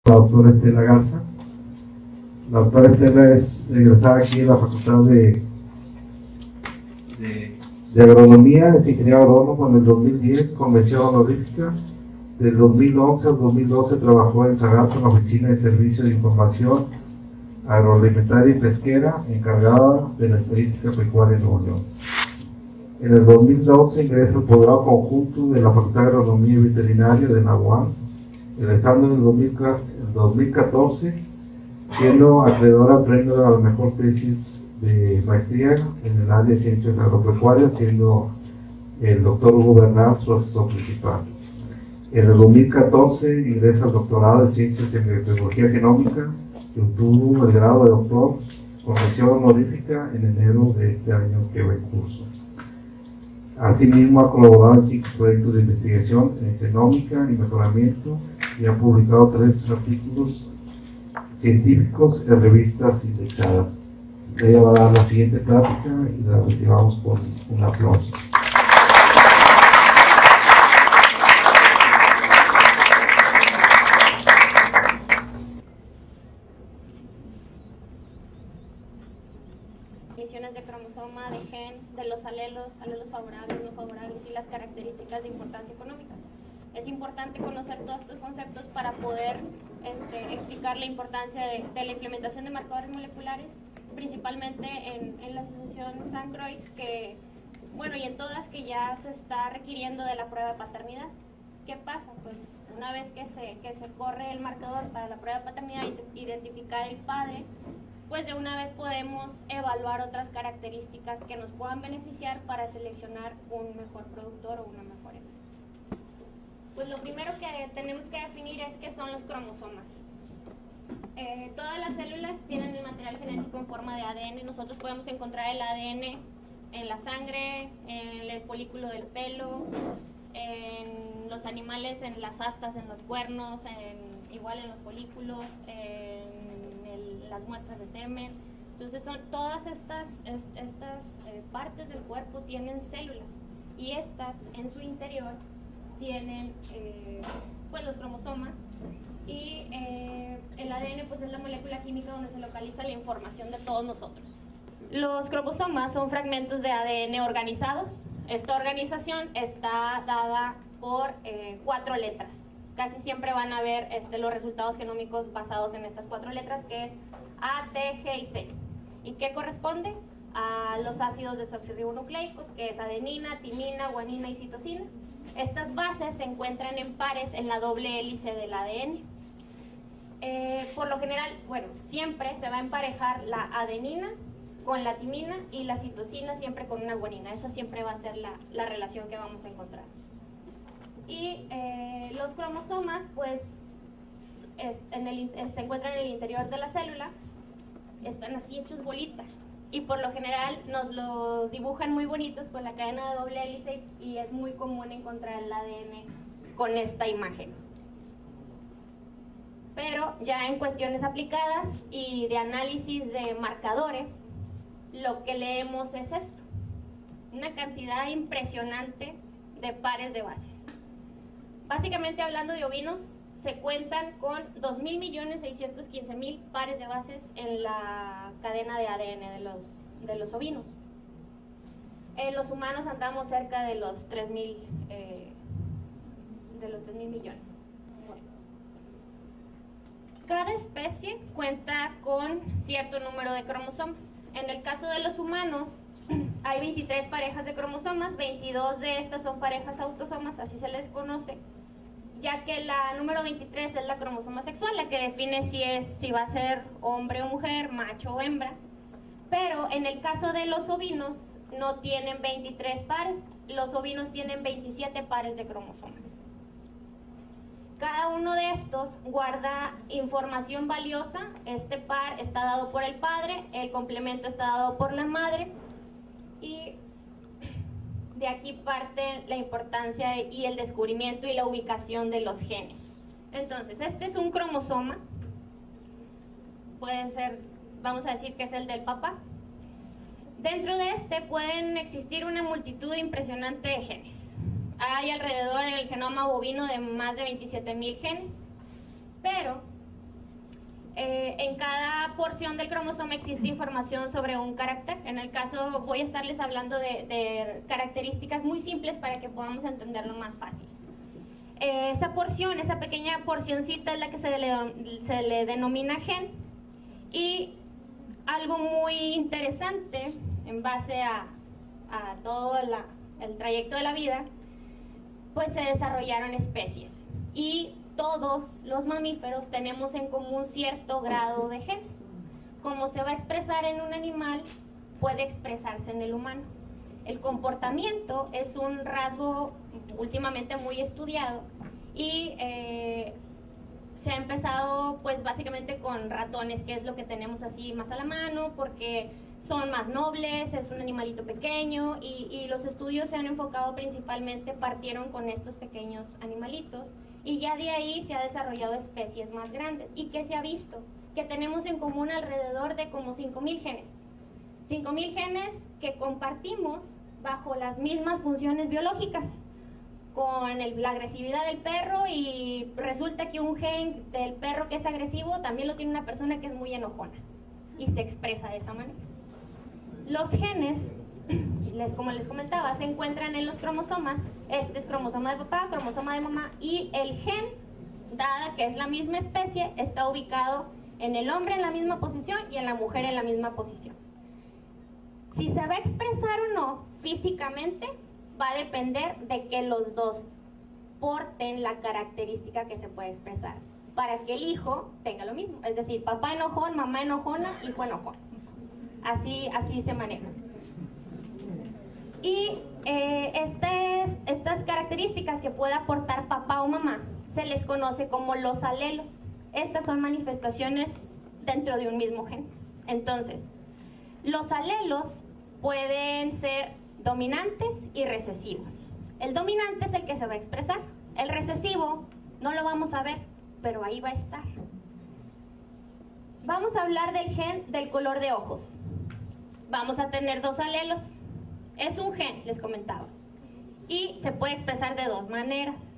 La doctora Estela Garza. La doctora Estela es egresada aquí en la Facultad de Agronomía, es ingeniera agrónomo en el 2010, con mención honorífica. Del 2011 al 2012 trabajó en Zagarpa en la Oficina de Servicio de Información Agroalimentaria y Pesquera, encargada de la estadística pecuaria en Nuevo León. En el 2012 ingresa al posgrado conjunto de la Facultad de Agronomía y Veterinaria de la UAM, egresando en el 2014, siendo acreedora al premio a la mejor tesis de maestría en el área de ciencias agropecuarias, siendo el doctor Hugo Bernal su asesor principal. En el 2014 ingresa al doctorado en ciencias en biotecnología genómica, que obtuvo el grado de doctor con mención honorífica en enero de este año que va en curso. Asimismo, ha colaborado en 5 proyectos de investigación en genómica y mejoramiento y ha publicado 3 artículos científicos en revistas indexadas. Ella va a dar la siguiente plática y la recibamos con un aplauso. Definiciones de cromosoma, de gen, de los alelos favorables, no favorables y las características de importancia económica. Es importante conocer todos estos conceptos para poder explicar la importancia de la implementación de marcadores moleculares, principalmente en la asociación Sancroix, que, bueno, y en todas que ya se está requiriendo de la prueba de paternidad. ¿Qué pasa? Pues una vez que se corre el marcador para la prueba de paternidad y identificar el padre, pues de una vez podemos evaluar otras características que nos puedan beneficiar para seleccionar un mejor productor o una mejor hembra. Pues lo primero que tenemos que definir es qué son los cromosomas. Todas las células tienen el material genético en forma de ADN. Nosotros podemos encontrar el ADN en la sangre, en el folículo del pelo, en los animales, en las astas, en los cuernos, igual en los folículos, en las muestras de semen. Entonces todas estas partes del cuerpo tienen células y estas en su interior tienen pues los cromosomas y el ADN pues es la molécula química donde se localiza la información de todos nosotros. Los cromosomas son fragmentos de ADN organizados. Esta organización está dada por 4 letras. Casi siempre van a ver los resultados genómicos basados en estas 4 letras, que es A, T, G y C. ¿Y qué corresponde? A los ácidos desoxirribonucleicos, que es adenina, timina, guanina y citosina. Estas bases se encuentran en pares en la doble hélice del ADN. Por lo general, bueno, siempre se va a emparejar la adenina con la timina y la citosina siempre con una guanina. Esa siempre va a ser la relación que vamos a encontrar. Y los cromosomas, pues, se encuentran en el interior de la célula, están así hechos bolitas. Y por lo general nos los dibujan muy bonitos con la cadena de doble hélice y es muy común encontrar el ADN con esta imagen. Pero ya en cuestiones aplicadas y de análisis de marcadores, lo que leemos es esto: una cantidad impresionante de pares de bases. Básicamente hablando de ovinos, se cuentan con 2.615.000 pares de bases en la cadena de ADN de los ovinos. En los humanos andamos cerca de los 3.000 millones. Bueno. Cada especie cuenta con cierto número de cromosomas. En el caso de los humanos, hay 23 parejas de cromosomas, 22 de estas son parejas autosomas, así se les conoce, ya que la número 23 es la cromosoma sexual, la que define si va a ser hombre o mujer, macho o hembra. Pero en el caso de los ovinos no tienen 23 pares, los ovinos tienen 27 pares de cromosomas. Cada uno de estos guarda información valiosa. Este par está dado por el padre, el complemento está dado por la madre, y de aquí parte la importancia y el descubrimiento y la ubicación de los genes. Entonces, este es un cromosoma, puede ser, vamos a decir que es el del papá. Dentro de este pueden existir una multitud impresionante de genes. Hay alrededor en el genoma bovino de más de 27.000 genes, pero en cada porción del cromosoma existe información sobre un carácter. En el caso voy a estarles hablando de características muy simples para que podamos entenderlo más fácil. Esa porción, esa pequeña porcioncita es la que se le denomina gen, y algo muy interesante en base a todo el trayecto de la vida, pues se desarrollaron especies, y todos los mamíferos tenemos en común cierto grado de genes. Como se va a expresar en un animal, puede expresarse en el humano. El comportamiento es un rasgo últimamente muy estudiado, y se ha empezado pues básicamente con ratones, que es lo que tenemos así más a la mano, porque son más nobles, es un animalito pequeño, y los estudios se han enfocado principalmente, partieron con estos pequeños animalitos, y ya de ahí se ha desarrollado especies más grandes. ¿Y qué se ha visto? Que tenemos en común alrededor de como 5.000 genes. 5.000 genes que compartimos bajo las mismas funciones biológicas, con la agresividad del perro, y resulta que un gen del perro que es agresivo también lo tiene una persona que es muy enojona, y se expresa de esa manera. Los genes, como les comentaba, se encuentran en los cromosomas. Este es cromosoma de papá, cromosoma de mamá, y el gen, dada que es la misma especie, está ubicado en el hombre en la misma posición y en la mujer en la misma posición. Si se va a expresar o no físicamente va a depender de que los dos porten la característica que se puede expresar, para que el hijo tenga lo mismo, es decir, papá enojón, mamá enojona, hijo enojón. Así se maneja. Y estas características que puede aportar papá o mamá se les conoce como los alelos. Estas son manifestaciones dentro de un mismo gen. Entonces, los alelos pueden ser dominantes y recesivos. El dominante es el que se va a expresar. El recesivo no lo vamos a ver, pero ahí va a estar. Vamos a hablar del gen del color de ojos. Vamos a tener dos alelos. Es un gen, les comentaba, y se puede expresar de dos maneras.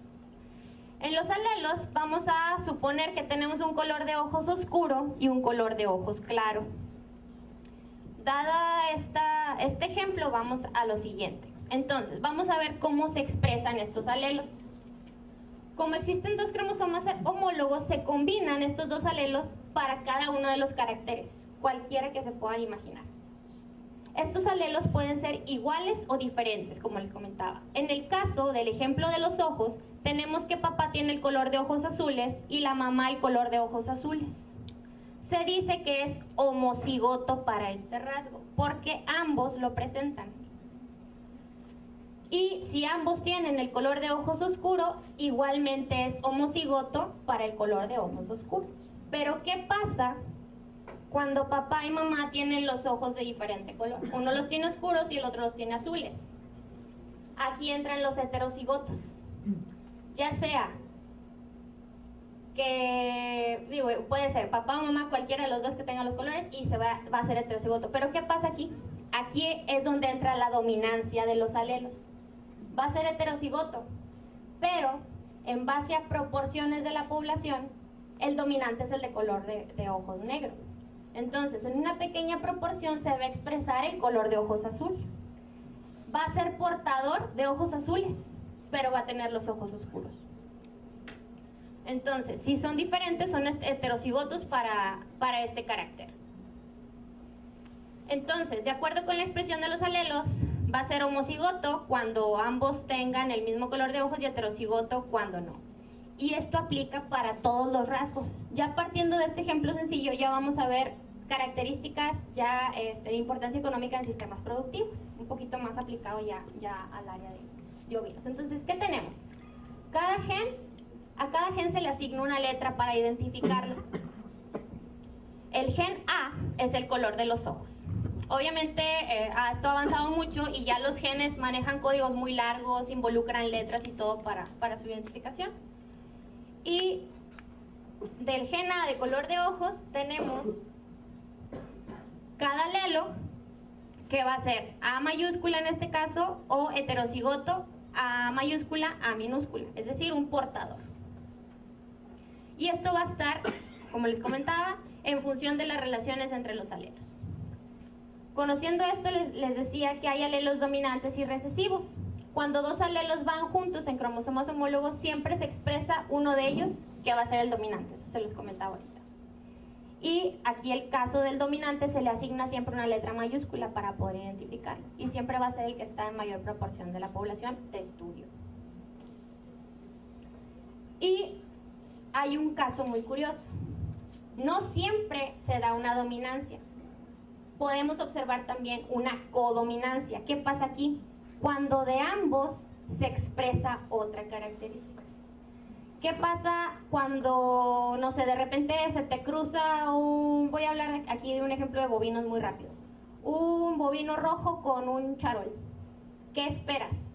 En los alelos vamos a suponer que tenemos un color de ojos oscuro y un color de ojos claro. Dada este ejemplo, vamos a lo siguiente. Entonces, vamos a ver cómo se expresan estos alelos. Como existen dos cromosomas homólogos, se combinan estos dos alelos para cada uno de los caracteres, cualquiera que se puedan imaginar. Estos alelos pueden ser iguales o diferentes, como les comentaba. En el caso del ejemplo de los ojos, tenemos que papá tiene el color de ojos azules y la mamá el color de ojos azules. Se dice que es homocigoto para este rasgo, porque ambos lo presentan. Y si ambos tienen el color de ojos oscuro, igualmente es homocigoto para el color de ojos oscuros. Pero ¿qué pasa cuando papá y mamá tienen los ojos de diferente color? Uno los tiene oscuros y el otro los tiene azules. Aquí entran los heterocigotos. Ya sea que, puede ser papá o mamá, cualquiera de los dos que tengan los colores, y va a ser heterocigoto. Pero ¿qué pasa aquí? Aquí es donde entra la dominancia de los alelos. Va a ser heterocigoto, pero en base a proporciones de la población, el dominante es el de color de ojos negro. Entonces, en una pequeña proporción se va a expresar el color de ojos azul. Va a ser portador de ojos azules, pero va a tener los ojos oscuros. Entonces, si son diferentes, son heterocigotos para este carácter. Entonces, de acuerdo con la expresión de los alelos, va a ser homocigoto cuando ambos tengan el mismo color de ojos y heterocigoto cuando no. Y esto aplica para todos los rasgos. Ya partiendo de este ejemplo sencillo, ya vamos a ver características ya de importancia económica en sistemas productivos, un poquito más aplicado ya al área de ovinos. Entonces, ¿qué tenemos? A cada gen se le asigna una letra para identificarlo. El gen A es el color de los ojos. Obviamente esto ha avanzado mucho y ya los genes manejan códigos muy largos, involucran letras y todo para su identificación. Y del gen A de color de ojos tenemos cada alelo, que va a ser A mayúscula en este caso, o heterocigoto, A mayúscula, A minúscula, es decir, un portador. Y esto va a estar, como les comentaba, en función de las relaciones entre los alelos. Conociendo esto, les decía que hay alelos dominantes y recesivos. Cuando dos alelos van juntos en cromosomas homólogos, siempre se expresa uno de ellos que va a ser el dominante, eso se los comentaba ahorita. Y aquí el caso del dominante se le asigna siempre una letra mayúscula para poder identificarlo, y siempre va a ser el que está en mayor proporción de la población de estudio. Y hay un caso muy curioso. No siempre se da una dominancia. Podemos observar también una codominancia. ¿Qué pasa aquí? Cuando de ambos se expresa otra característica. ¿Qué pasa cuando, no sé, de repente se te cruza un... Voy a hablar aquí de un ejemplo de bovinos muy rápido. Un bovino rojo con un charol. ¿Qué esperas?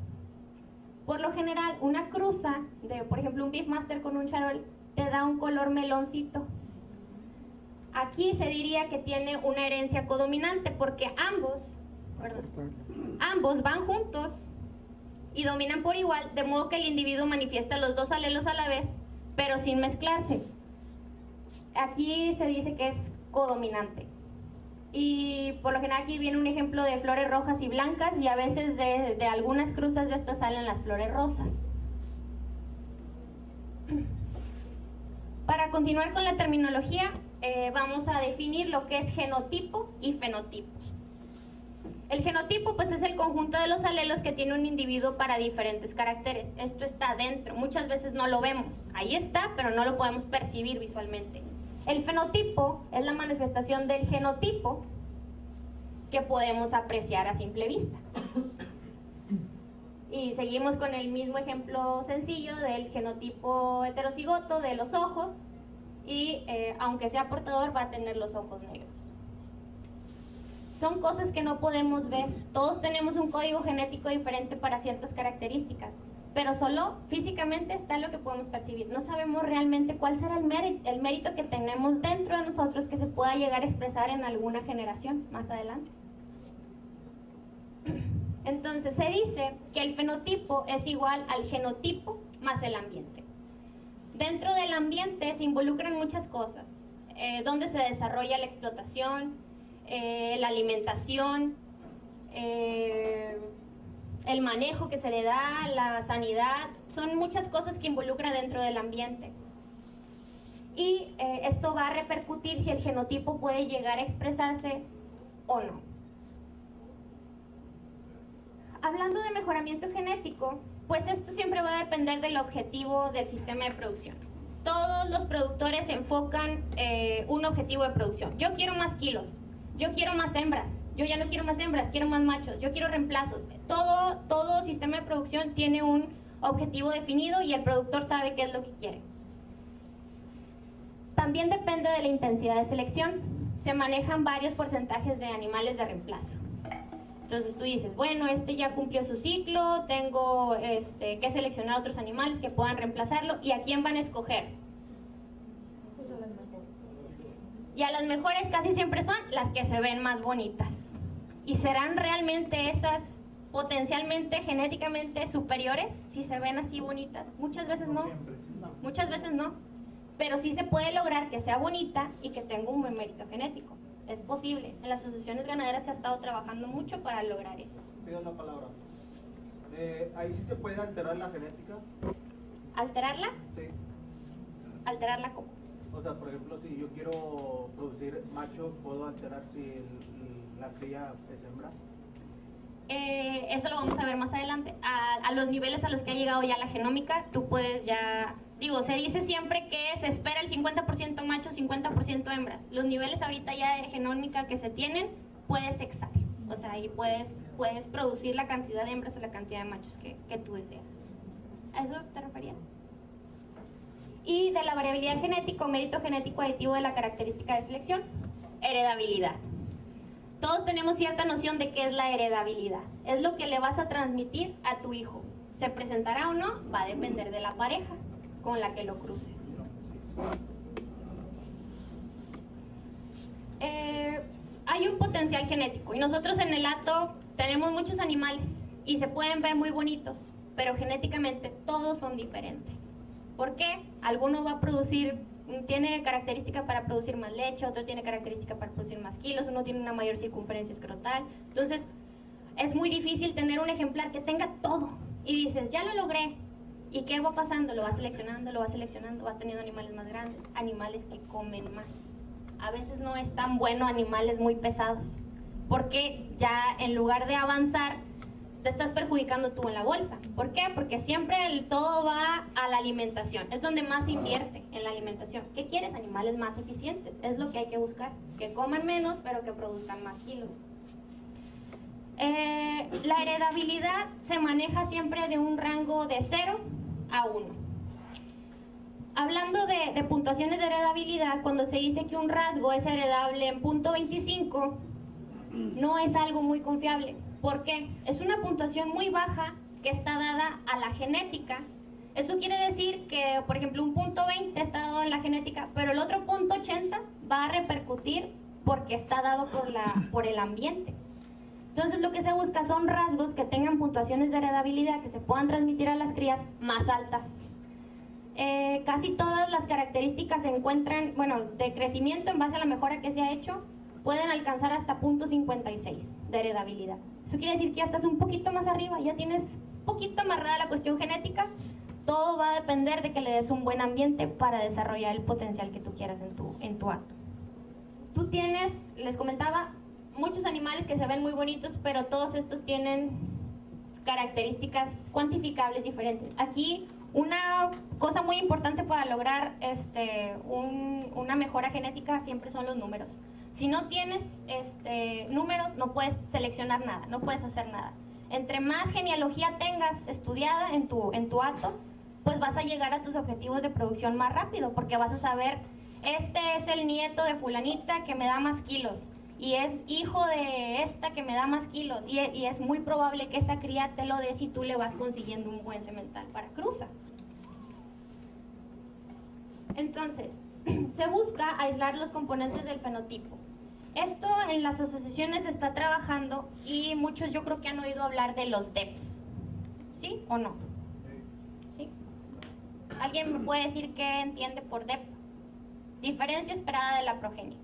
Por lo general, una cruza de, por ejemplo, un Beefmaster con un charol te da un color meloncito. Aquí se diría que tiene una herencia codominante porque ambos van juntos y dominan por igual, de modo que el individuo manifiesta los dos alelos a la vez, pero sin mezclarse. Aquí se dice que es codominante. Y por lo general aquí viene un ejemplo de flores rojas y blancas, y a veces de algunas cruzas de estas salen las flores rosas. Para continuar con la terminología, vamos a definir lo que es genotipo y fenotipo. El genotipo pues es el conjunto de los alelos que tiene un individuo para diferentes caracteres. Esto está dentro, muchas veces no lo vemos, ahí está, pero no lo podemos percibir visualmente. El fenotipo es la manifestación del genotipo que podemos apreciar a simple vista. Y seguimos con el mismo ejemplo sencillo del genotipo heterocigoto de los ojos, y aunque sea portador va a tener los ojos negros. Son cosas que no podemos ver. Todos tenemos un código genético diferente para ciertas características, pero solo físicamente está lo que podemos percibir. No sabemos realmente cuál será el mérito que tenemos dentro de nosotros que se pueda llegar a expresar en alguna generación más adelante. Entonces se dice que el fenotipo es igual al genotipo más el ambiente. Dentro del ambiente se involucran muchas cosas, donde se desarrolla la explotación, la alimentación, el manejo que se le da, la sanidad, son muchas cosas que involucra dentro del ambiente. Y esto va a repercutir si el genotipo puede llegar a expresarse o no. Hablando de mejoramiento genético, pues esto siempre va a depender del objetivo del sistema de producción. Todos los productores enfocan un objetivo de producción. Yo quiero más kilos, yo quiero más hembras, yo ya no quiero más hembras, quiero más machos, yo quiero reemplazos. Todo sistema de producción tiene un objetivo definido y el productor sabe qué es lo que quiere. También depende de la intensidad de selección. Se manejan varios porcentajes de animales de reemplazo. Entonces tú dices, bueno, este ya cumplió su ciclo, tengo que seleccionar otros animales que puedan reemplazarlo. ¿Y a quién van a escoger? Y a las mejores casi siempre son las que se ven más bonitas. ¿Y serán realmente esas potencialmente genéticamente superiores si se ven así bonitas? Muchas veces no, muchas veces no. Pero sí se puede lograr que sea bonita y que tenga un buen mérito genético. Es posible. En las asociaciones ganaderas se ha estado trabajando mucho para lograr eso. Pido la palabra. ¿Ahí sí se puede alterar la genética? ¿Alterarla? Sí. ¿Alterarla cómo? O sea, por ejemplo, si yo quiero producir macho, ¿puedo alterar si la cría es hembra? Eso lo vamos a ver más adelante. A los niveles a los que ha llegado ya la genómica, tú puedes ya... Digo, se dice siempre que se espera el 50% machos, 50% hembras. Los niveles ahorita ya de genómica que se tienen, puedes sexar. O sea, ahí puedes producir la cantidad de hembras o la cantidad de machos que tú deseas. ¿A eso te referías? Y de la variabilidad genética, mérito genético aditivo de la característica de selección, heredabilidad. Todos tenemos cierta noción de qué es la heredabilidad. Es lo que le vas a transmitir a tu hijo. ¿Se presentará o no? Va a depender de la pareja con la que lo cruces. Hay un potencial genético y nosotros en el hato tenemos muchos animales y se pueden ver muy bonitos, pero genéticamente todos son diferentes. ¿Por qué? Alguno va a producir tiene característica para producir más leche, otro tiene característica para producir más kilos, uno tiene una mayor circunferencia escrotal. Entonces, es muy difícil tener un ejemplar que tenga todo. Y dices, ya lo logré. ¿Y qué va pasando? Lo vas seleccionando, vas teniendo animales más grandes, animales que comen más. A veces no es tan bueno animales muy pesados, porque ya en lugar de avanzar, te estás perjudicando tú en la bolsa. ¿Por qué? Porque siempre todo va a la alimentación, es donde más se invierte, en la alimentación. ¿Qué quieres? Animales más eficientes, es lo que hay que buscar, que coman menos pero que produzcan más kilos. La heredabilidad se maneja siempre de un rango de 0 a 1. Hablando de puntuaciones de heredabilidad, cuando se dice que un rasgo es heredable en .25, no es algo muy confiable. ¿Por qué? Es una puntuación muy baja que está dada a la genética. Eso quiere decir que, por ejemplo, un .20 está dado en la genética, pero el otro .80 va a repercutir porque está dado por el ambiente. Entonces lo que se busca son rasgos que tengan puntuaciones de heredabilidad, que se puedan transmitir a las crías más altas. Casi todas las características se encuentran, bueno, de crecimiento en base a la mejora que se ha hecho, pueden alcanzar hasta .56 de heredabilidad. Eso quiere decir que ya estás un poquito más arriba, ya tienes un poquito amarrada la cuestión genética. Todo va a depender de que le des un buen ambiente para desarrollar el potencial que tú quieras en tu acto. Tú tienes, les comentaba, muchos animales que se ven muy bonitos, pero todos estos tienen características cuantificables diferentes. Aquí una cosa muy importante para lograr una mejora genética siempre son los números. Si no tienes números, no puedes seleccionar nada, no puedes hacer nada. Entre más genealogía tengas estudiada en tu acto, pues vas a llegar a tus objetivos de producción más rápido, porque vas a saber, este es el nieto de fulanita que me da más kilos, y es hijo de esta que me da más kilos, y es muy probable que esa cría te lo dé si tú le vas consiguiendo un buen semental para cruza. Entonces, se busca aislar los componentes del fenotipo. Esto en las asociaciones se está trabajando y muchos yo creo que han oído hablar de los DEPs. ¿Sí o no? ¿Sí? ¿Alguien me puede decir qué entiende por DEP? Diferencia esperada de la progenie.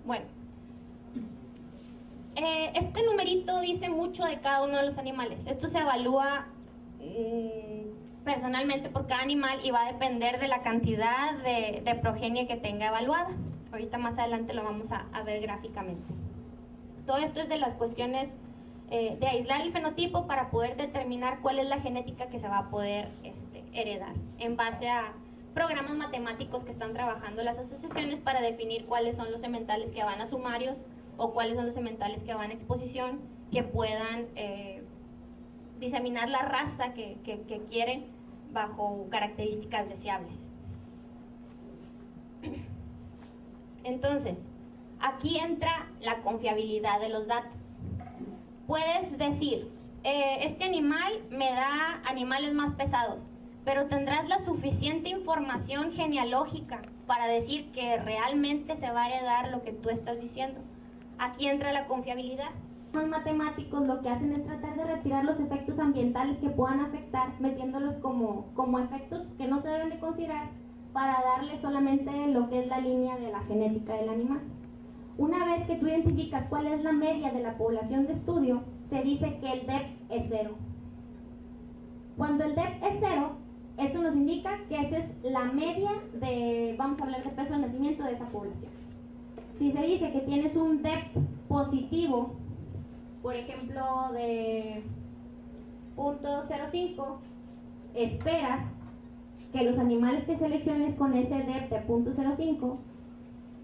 Bueno, este numerito dice mucho de cada uno de los animales. Esto se evalúa personalmente por cada animal y va a depender de la cantidad de progenie que tenga evaluada. Ahorita más adelante lo vamos a ver gráficamente. Todo esto es de las cuestiones de aislar el fenotipo para poder determinar cuál es la genética que se va a poder heredar en base a programas matemáticos que están trabajando las asociaciones para definir cuáles son los sementales que van a sumarios o cuáles son los sementales que van a exposición, que puedan diseminar la raza que quieren bajo características deseables. Entonces, aquí entra la confiabilidad de los datos. Puedes decir, este animal me da animales más pesados, pero tendrás la suficiente información genealógica para decir que realmente se va a heredar lo que tú estás diciendo. Aquí entra la confiabilidad. Los matemáticos lo que hacen es tratar de retirar los efectos ambientales que puedan afectar, metiéndolos como efectos que no se deben de considerar, para darle solamente lo que es la línea de la genética del animal. Una vez que tú identificas cuál es la media de la población de estudio, se dice que el DEP es 0. Cuando el DEP es 0, eso nos indica que esa es la media de, vamos a hablar de peso de nacimiento de esa población. Si se dice que tienes un DEP positivo, por ejemplo de .05, esperas que los animales que selecciones con ese DEP de .05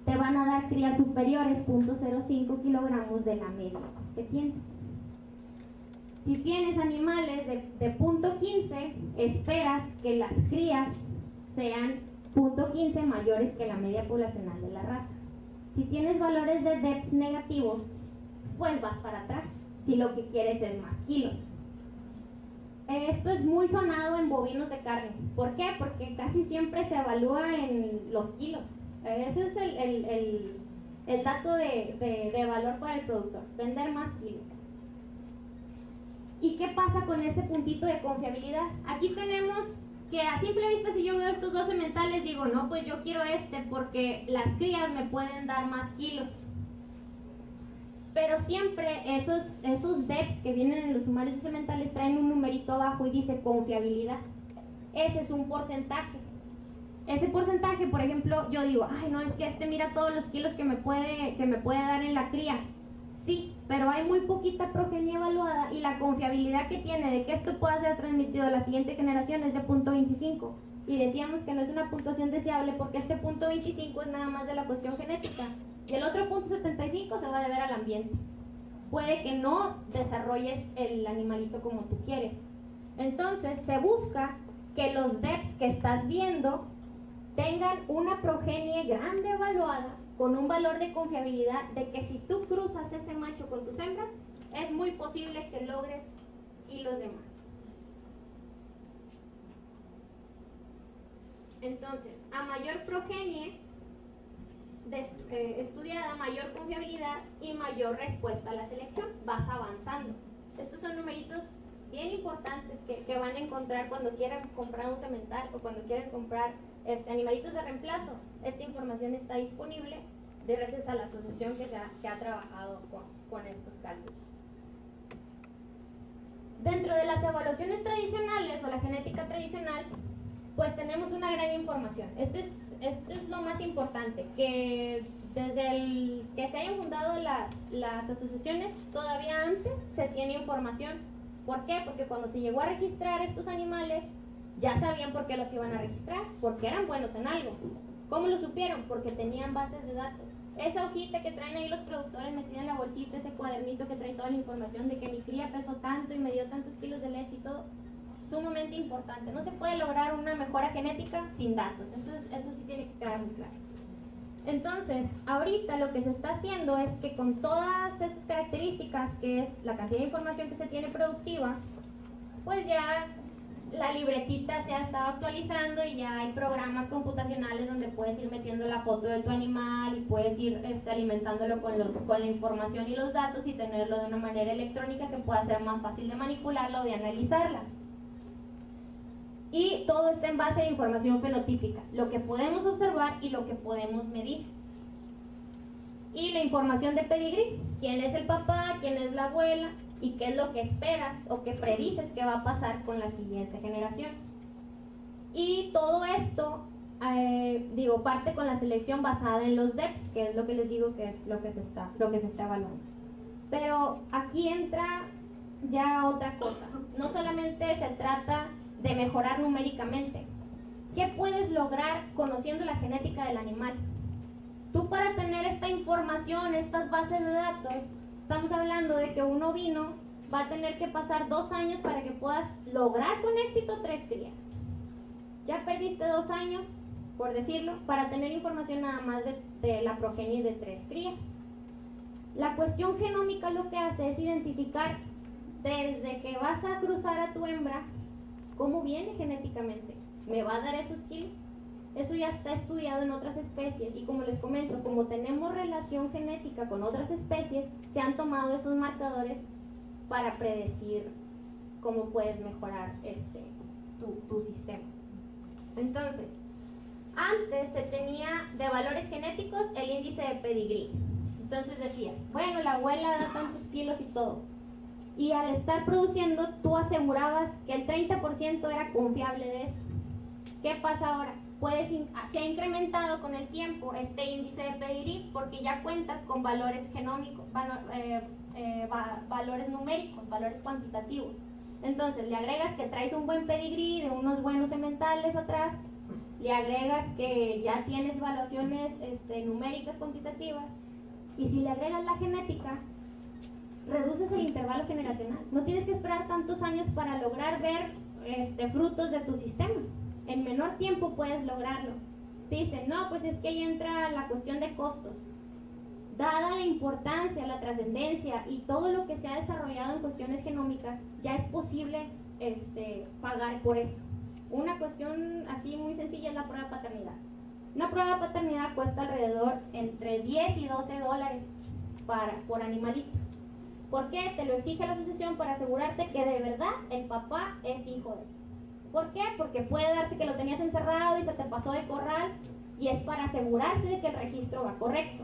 te van a dar crías superiores, 0.05 kilogramos de la media que tienes. Si tienes animales de .15, esperas que las crías sean .15 mayores que la media poblacional de la raza. Si tienes valores de DEPs negativos, pues vas para atrás, si lo que quieres es más kilos. Esto es muy sonado en bovinos de carne. ¿Por qué? Porque casi siempre se evalúa en los kilos. Ese es el dato de valor para el productor, vender más kilos. ¿Y qué pasa con ese puntito de confiabilidad? Aquí tenemos que a simple vista si yo veo estos dos sementales digo, no, pues yo quiero este porque las crías me pueden dar más kilos. Pero siempre esos DEPs que vienen en los sumarios de sementales traen un numerito abajo y dice confiabilidad. Ese es un porcentaje. Ese porcentaje, por ejemplo, yo digo, ay, no, es que mira todos los kilos que me puede dar en la cría. Sí, pero hay muy poquita progenie evaluada y la confiabilidad que tiene de que esto pueda ser transmitido a la siguiente generación es de 0.25. Y decíamos que no es una puntuación deseable porque este 0.25 es nada más de la cuestión genética. Y el otro 0.75 se va a deber al ambiente. Puede que no desarrolles el animalito como tú quieres. Entonces se busca que los DEPs que estás viendo tengan una progenie grande evaluada con un valor de confiabilidad de que si tú cruzas ese macho con tus hembras, es muy posible que logres kilos de más. Entonces, a mayor progenie estudiada, mayor confiabilidad y mayor respuesta a la selección, vas avanzando. Estos son numeritos bien importantes que van a encontrar cuando quieran comprar un semental o cuando quieran comprar animalitos de reemplazo. Esta información está disponible gracias a la asociación que ha trabajado con estos cálculos. Dentro de las evaluaciones tradicionales o la genética tradicional, pues tenemos una gran información. Esto es lo más importante, que desde que se hayan fundado las asociaciones, todavía antes se tiene información. ¿Por qué? Porque cuando se llegó a registrar estos animales, ya sabían por qué los iban a registrar, porque eran buenos en algo. ¿Cómo lo supieron? Porque tenían bases de datos. Esa hojita que traen ahí los productores metida en la bolsita, ese cuadernito que trae toda la información de que mi cría pesó tanto y me dio tantos kilos de leche y todo, sumamente importante. No se puede lograr una mejora genética sin datos. Entonces, eso sí tiene que quedar muy claro. Entonces, ahorita lo que se está haciendo es que con todas estas características, que es la cantidad de información que se tiene productiva, pues ya la libretita se ha estado actualizando y ya hay programas computacionales donde puedes ir metiendo la foto de tu animal y puedes ir alimentándolo con la información y los datos y tenerlo de una manera electrónica que pueda ser más fácil de manipularla o de analizarla. Y todo está en base de información fenotípica, lo que podemos observar y lo que podemos medir. Y la información de pedigrí, quién es el papá, quién es la abuela y qué es lo que esperas o que predices que va a pasar con la siguiente generación. Y todo esto, parte con la selección basada en los DEPs, que es lo que les digo que es lo que se está evaluando. Pero aquí entra ya otra cosa. No solamente se trata de mejorar numéricamente. ¿Qué puedes lograr conociendo la genética del animal? Tú, para tener esta información, estas bases de datos, estamos hablando de que un ovino va a tener que pasar 2 años para que puedas lograr con éxito 3 crías. Ya perdiste 2 años, por decirlo, para tener información nada más de la progenie de 3 crías. La cuestión genómica lo que hace es identificar desde que vas a cruzar a tu hembra cómo viene genéticamente. ¿Me va a dar esos kilos? Eso ya está estudiado en otras especies y, como les comento, como tenemos relación genética con otras especies, se han tomado esos marcadores para predecir cómo puedes mejorar tu sistema. Entonces, antes se tenía de valores genéticos el índice de pedigrí. Entonces decía, bueno, la abuela da tantos kilos y todo. Y al estar produciendo, tú asegurabas que el 30% era confiable de eso. ¿Qué pasa ahora? Se ha incrementado con el tiempo este índice de pedigrí porque ya cuentas con valores genómicos, valores numéricos, valores cuantitativos. Entonces le agregas que traes un buen pedigrí de unos buenos sementales atrás, le agregas que ya tienes evaluaciones numéricas cuantitativas, y si le agregas la genética, reduces el intervalo generacional. No tienes que esperar tantos años para lograr ver frutos de tu sistema. En menor tiempo puedes lograrlo. Te dicen, no, pues es que ahí entra la cuestión de costos. Dada la importancia, la trascendencia y todo lo que se ha desarrollado en cuestiones genómicas, ya es posible pagar por eso. Una cuestión así muy sencilla es la prueba de paternidad. Una prueba de paternidad cuesta alrededor entre 10 y 12 dólares por animalito. ¿Por qué? Te lo exige la asociación para asegurarte que de verdad el papá es hijo de él. ¿Por qué? Porque puede darse que lo tenías encerrado y se te pasó de corral, y es para asegurarse de que el registro va correcto.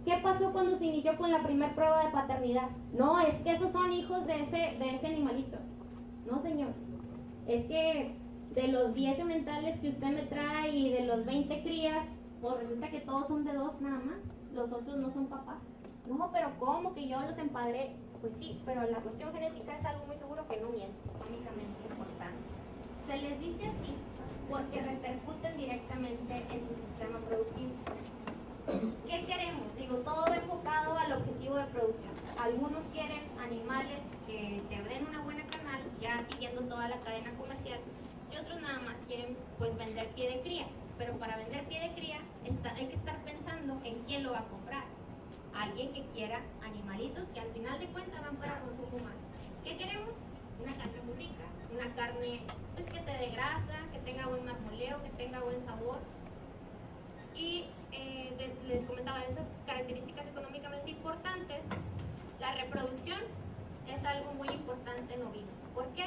¿Qué pasó cuando se inició con la primera prueba de paternidad? No, es que esos son hijos de ese animalito. No, señor. Es que de los 10 sementales que usted me trae y de los 20 crías, pues resulta que todos son de 2 nada más. Los otros no son papás. No, pero ¿cómo que yo los empadré? Pues sí, pero la cuestión genética es algo muy seguro que no miente, es únicamente importante. Se les dice así porque repercuten directamente en tu sistema productivo. ¿Qué queremos? Digo, todo enfocado al objetivo de producción. Algunos quieren animales que te den una buena carnal, ya siguiendo toda la cadena comercial, y otros nada más quieren pues vender pie de cría. Pero para vender pie de cría hay que estar pensando en quién lo va a comprar. Alguien que quiera animalitos que al final de cuentas van para consumo humano. ¿Qué queremos? Una carne muy rica, una carne pues, que te dé grasa, que tenga buen marmoleo, que tenga buen sabor. Y les comentaba esas características económicamente importantes. La reproducción es algo muy importante en ovinos. ¿Por qué?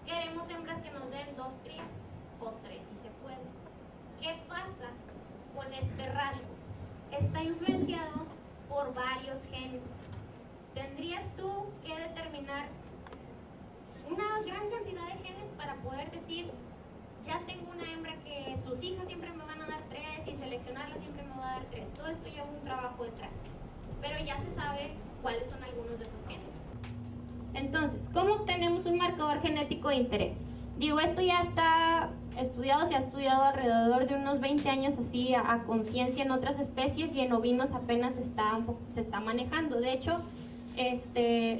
Queremos hembras que nos den 2 crías o 3 si se puede. ¿Qué pasa con este rasgo? Está influenciado por varios genes. Tendrías tú que determinar una gran cantidad de genes para poder decir, ya tengo una hembra que sus hijas siempre me van a dar 3 y seleccionarla siempre me va a dar 3. Todo esto lleva un trabajo detrás, pero ya se sabe cuáles son algunos de esos genes. Entonces, ¿cómo obtenemos un marcador genético de interés? Digo, esto ya está estudiado, se ha estudiado alrededor de unos 20 años así a conciencia en otras especies, y en ovinos apenas se está manejando. De hecho,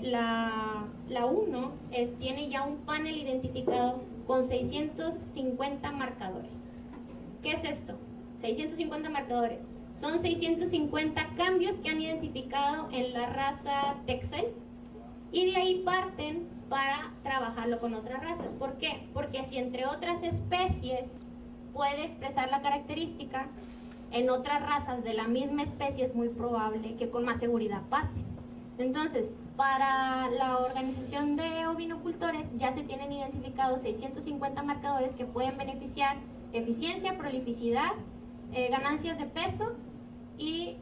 la 1 tiene ya un panel identificado con 650 marcadores. ¿Qué es esto? 650 marcadores. Son 650 cambios que han identificado en la raza Texel, y de ahí parten para trabajarlo con otras razas. ¿Por qué? Porque si entre otras especies puede expresar la característica, en otras razas de la misma especie es muy probable que con más seguridad pase. Entonces, para la organización de ovinocultores ya se tienen identificados 650 marcadores que pueden beneficiar eficiencia, prolificidad, ganancias de peso y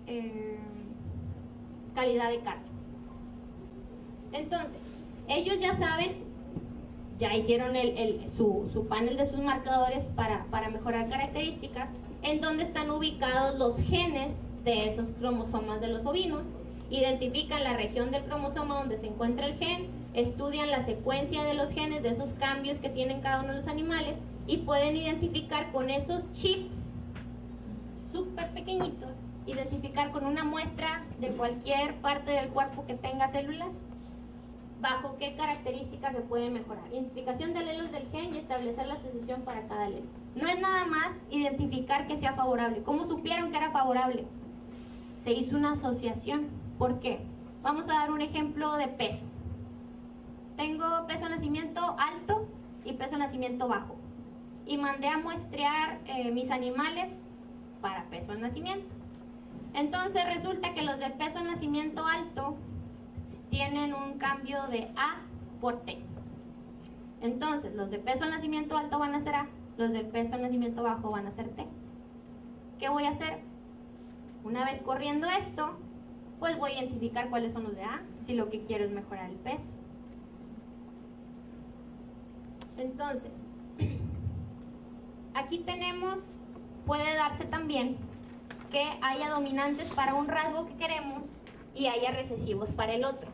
calidad de carne. Entonces, ellos ya saben, ya hicieron su panel de sus marcadores para mejorar características, en donde están ubicados los genes de esos cromosomas de los ovinos. Identifican la región del cromosoma donde se encuentra el gen, estudian la secuencia de los genes, de esos cambios que tienen cada uno de los animales, y pueden identificar con esos chips súper pequeñitos, identificar con una muestra de cualquier parte del cuerpo que tenga células, bajo qué características se pueden mejorar. Identificación de alelos del gen y establecer la asociación para cada alelo. No es nada más identificar que sea favorable. ¿Cómo supieron que era favorable? Se hizo una asociación. ¿Por qué? Vamos a dar un ejemplo de peso. Tengo peso de nacimiento alto y peso de nacimiento bajo, y mandé a muestrear mis animales para peso de nacimiento. Entonces resulta que los de peso de nacimiento alto tienen un cambio de A por T. Entonces los de peso de nacimiento alto van a ser A, los del peso de nacimiento bajo van a ser T. ¿Qué voy a hacer? Una vez corriendo esto, pues voy a identificar cuáles son los de A, si lo que quiero es mejorar el peso. Entonces, aquí tenemos, puede darse también que haya dominantes para un rasgo que queremos y haya recesivos para el otro.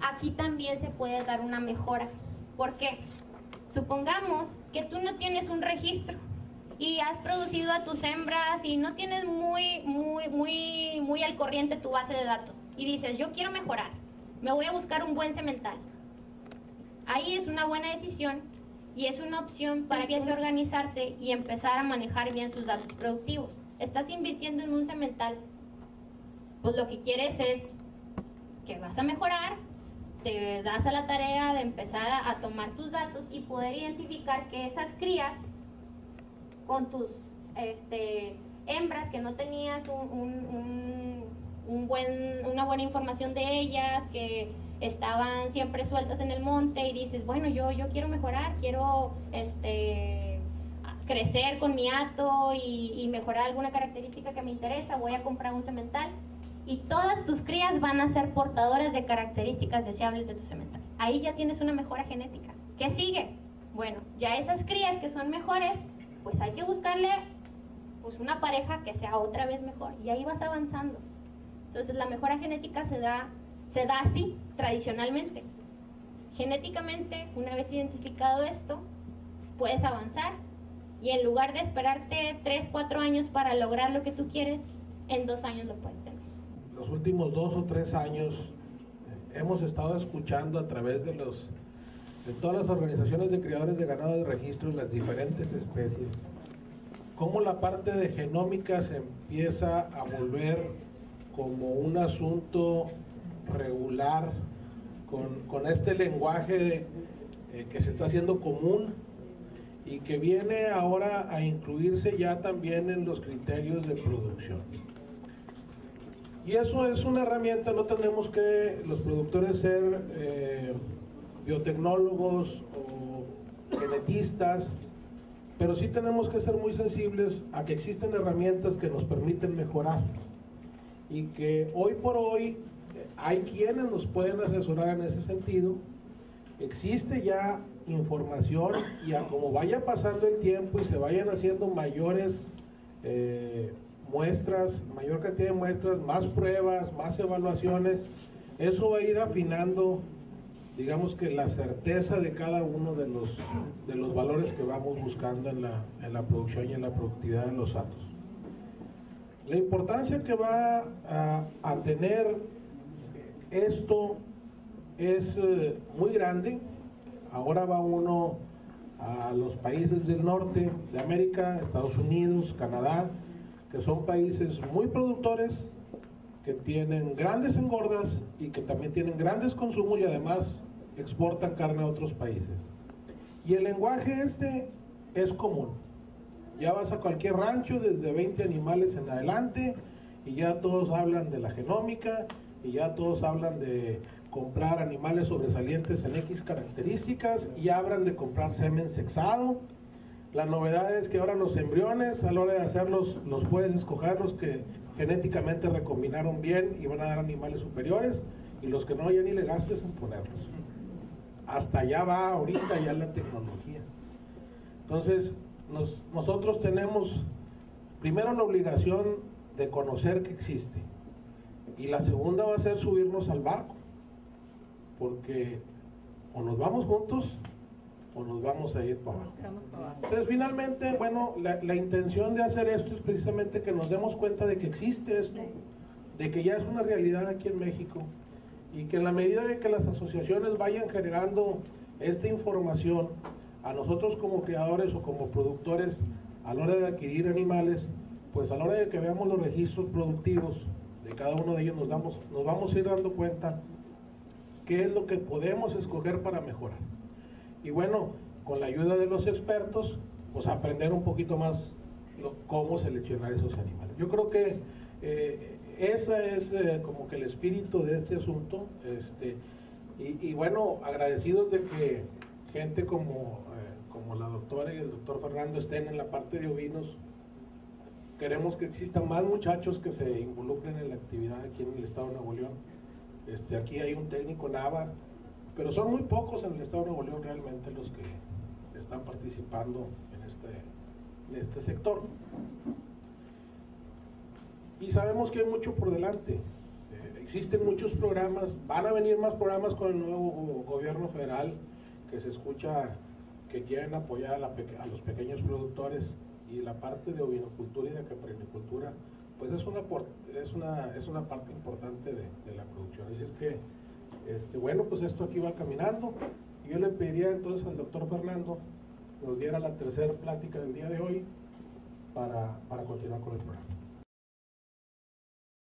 Aquí también se puede dar una mejora. ¿Por qué? Supongamos que tú no tienes un registro y has producido a tus hembras y no tienes muy al corriente tu base de datos, y dices, yo quiero mejorar, me voy a buscar un buen semental. Ahí es una buena decisión y es una opción para que empiece a organizarse y empezar a manejar bien sus datos productivos. Estás invirtiendo en un semental, pues lo que quieres es que vas a mejorar, te das a la tarea de empezar a tomar tus datos y poder identificar que esas crías con tus hembras que no tenías una buena información de ellas, que estaban siempre sueltas en el monte, y dices, bueno, yo quiero mejorar, quiero crecer con mi hato y mejorar alguna característica que me interesa, voy a comprar un semental, y todas tus crías van a ser portadoras de características deseables de tu semental. Ahí ya tienes una mejora genética. ¿Qué sigue? Bueno, ya esas crías que son mejores, pues hay que buscarle pues una pareja que sea otra vez mejor, y ahí vas avanzando. Entonces la mejora genética se da así, tradicionalmente. Genéticamente, una vez identificado esto, puedes avanzar, y en lugar de esperarte 3, 4 años para lograr lo que tú quieres, en 2 años lo puedes tener. Los últimos 2 o 3 años hemos estado escuchando a través de todas las organizaciones de criadores de ganado de registro de las diferentes especies, cómo la parte de genómica se empieza a volver como un asunto regular, con este lenguaje que se está haciendo común y que viene ahora a incluirse ya también en los criterios de producción. Y eso es una herramienta. No tenemos que los productores ser biotecnólogos o genetistas, pero sí tenemos que ser muy sensibles a que existen herramientas que nos permiten mejorar, y que hoy por hoy hay quienes nos pueden asesorar en ese sentido. Existe ya información, y a como vaya pasando el tiempo y se vayan haciendo mayores muestras, mayor cantidad de muestras, más pruebas, más evaluaciones, eso va a ir afinando, digamos que la certeza de cada uno de los valores que vamos buscando en la producción y en la productividad de los hatos. La importancia que va a tener esto es muy grande. Ahora va uno a los países del norte de América, Estados Unidos, Canadá, que son países muy productores, que tienen grandes engordas y que también tienen grandes consumos, y además exportan carne a otros países. Y el lenguaje es común. Ya vas a cualquier rancho, desde 20 animales en adelante, y ya todos hablan de la genómica, y ya todos hablan de comprar animales sobresalientes en X características, y hablan de comprar semen sexado. La novedad es que ahora los embriones, a la hora de hacerlos, los puedes escoger los que genéticamente recombinaron bien y van a dar animales superiores, y los que no, ya ni le gastes en ponerlos. Hasta allá va ahorita ya la tecnología. Entonces, nosotros tenemos primero la obligación de conocer que existe, y la segunda va a ser subirnos al barco, porque o nos vamos juntos o nos vamos a ir para abajo. Entonces, finalmente, bueno, la intención de hacer esto es precisamente que nos demos cuenta de que existe esto, de que ya es una realidad aquí en México, y que en la medida de que las asociaciones vayan generando esta información, a nosotros como criadores o como productores, a la hora de adquirir animales, pues a la hora de que veamos los registros productivos de cada uno de ellos, nos vamos a ir dando cuenta qué es lo que podemos escoger para mejorar. Y bueno, con la ayuda de los expertos, pues aprender un poquito más cómo seleccionar esos animales. Yo creo que ese es como que el espíritu de este asunto. Y bueno, agradecidos de que gente como la doctora y el doctor Fernando estén en la parte de ovinos. Queremos que existan más muchachos que se involucren en la actividad aquí en el estado de Nuevo León. Aquí hay un técnico NAVA, pero son muy pocos en el estado de Nuevo León realmente los que están participando en este sector. Y sabemos que hay mucho por delante. Existen muchos programas, van a venir más programas con el nuevo gobierno federal, que se escucha que quieren apoyar a los pequeños productores, y la parte de ovinocultura y de caprinicultura, pues es una parte importante de la producción. Así es que, bueno, pues esto aquí va caminando, y yo le pediría entonces al doctor Fernando nos diera la tercera plática del día de hoy para continuar con el programa.